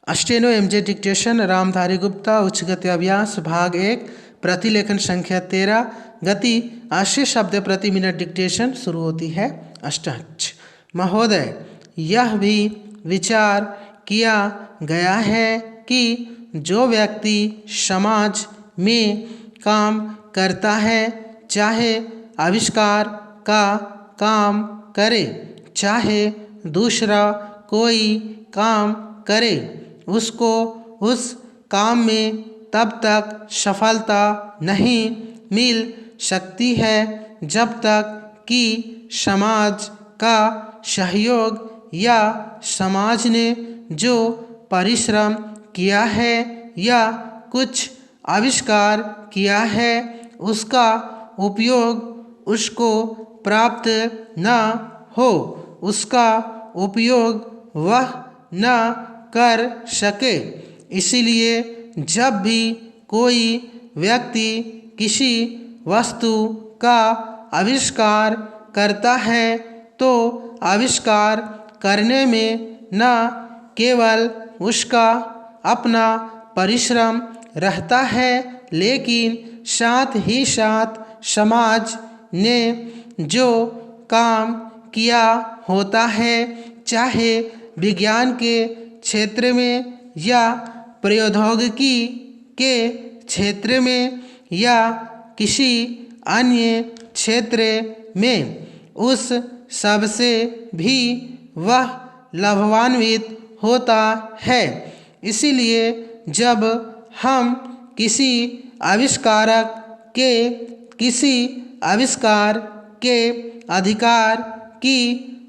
Steno MJ dictation Ramdhari Gupta उच्च गति अभ्यास भाग 1 प्रतिलेखन संख्या 13 गति 80 शब्द प्रति मिनट डिक्टेशन शुरू होती है। अष्टाच महोदय, यह भी विचार किया गया है कि जो व्यक्ति समाज में काम करता है, चाहे आविष्कार का काम करे, चाहे दूसरा कोई काम करे, उसको उस काम में तब तक सफलता नहीं मिल सकती है जब तक कि समाज का सहयोग या समाज ने जो परिश्रम किया है या कुछ आविष्कार किया है उसका उपयोग उसको प्राप्त न हो, उसका उपयोग वह न कर सके। इसीलिए जब भी कोई व्यक्ति किसी वस्तु का आविष्कार करता है तो आविष्कार करने में न केवल उसका अपना परिश्रम रहता है, लेकिन साथ ही साथ समाज ने जो काम किया होता है, चाहे विज्ञान के क्षेत्र में या प्रौद्योगिकी के क्षेत्र में या किसी अन्य क्षेत्र में, उस सबसे भी वह लाभान्वित होता है। इसीलिए जब हम किसी आविष्कार के अधिकार की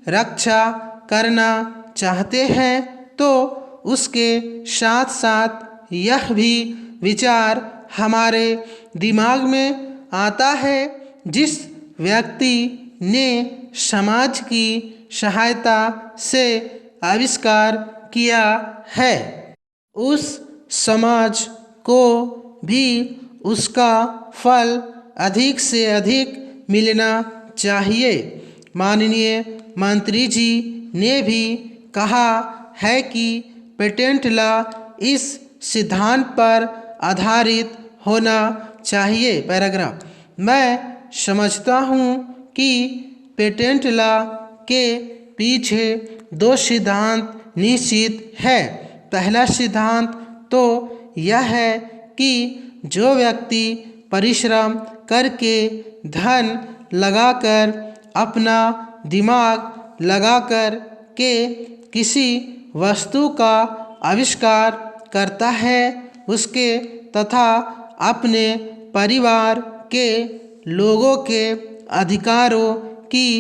रक्षा करना चाहते हैं तो उसके साथ साथ यह भी विचार हमारे दिमाग में आता है, जिस व्यक्ति ने समाज की सहायता से आविष्कार किया है, उस समाज को भी उसका फल अधिक से अधिक मिलना चाहिए। माननीय मंत्री जी ने भी कहा है कि पेटेंट लॉ इस सिद्धांत पर आधारित होना चाहिए। पैराग्राफ, मैं समझता हूँ कि पेटेंट लॉ के पीछे दो सिद्धांत निश्चित है। पहला सिद्धांत तो यह है कि जो व्यक्ति परिश्रम करके धन लगाकर, अपना दिमाग लगाकर के किसी वस्तु का आविष्कार करता है, उसके तथा अपने परिवार के लोगों के अधिकारों की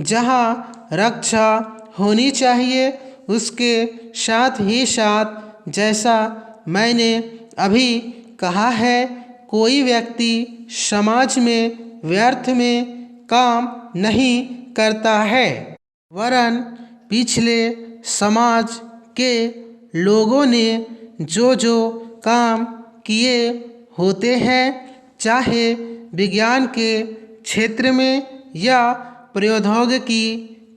जहाँ रक्षा होनी चाहिए, उसके साथ ही साथ जैसा मैंने अभी कहा है, कोई व्यक्ति समाज में व्यर्थ में काम नहीं करता है, वरन पिछले समाज के लोगों ने जो जो काम किए होते हैं, चाहे विज्ञान के क्षेत्र में या प्रौद्योगिकी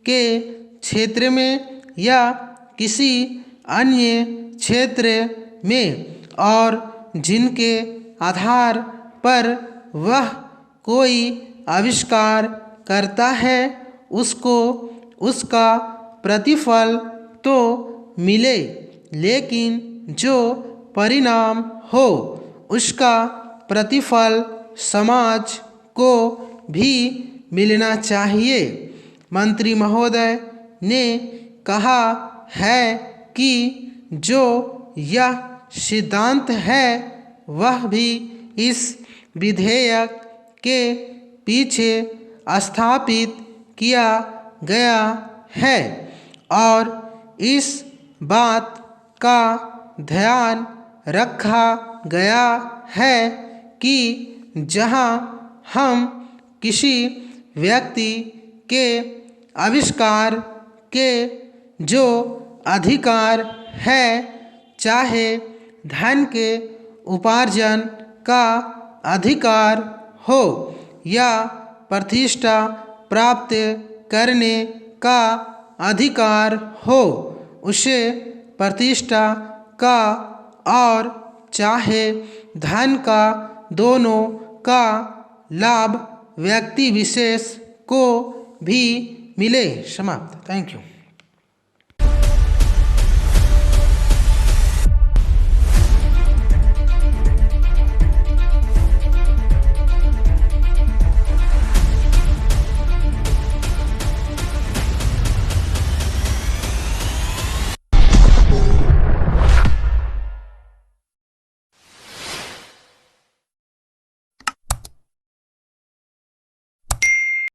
के क्षेत्र में या किसी अन्य क्षेत्र में, और जिनके आधार पर वह कोई आविष्कार करता है, उसको उसका प्रतिफल तो मिले, लेकिन जो परिणाम हो उसका प्रतिफल समाज को भी मिलना चाहिए। मंत्री महोदय ने कहा है कि जो यह सिद्धांत है वह भी इस विधेयक के पीछे स्थापित किया गया है, और इस बात का ध्यान रखा गया है कि जहां हम किसी व्यक्ति के आविष्कार के जो अधिकार है, चाहे धन के उपार्जन का अधिकार हो या प्रतिष्ठा प्राप्त करने का अधिकार हो, उसे प्रतिष्ठा का और चाहे धन का, दोनों का लाभ व्यक्ति विशेष को भी मिले। समाप्त। Thank you.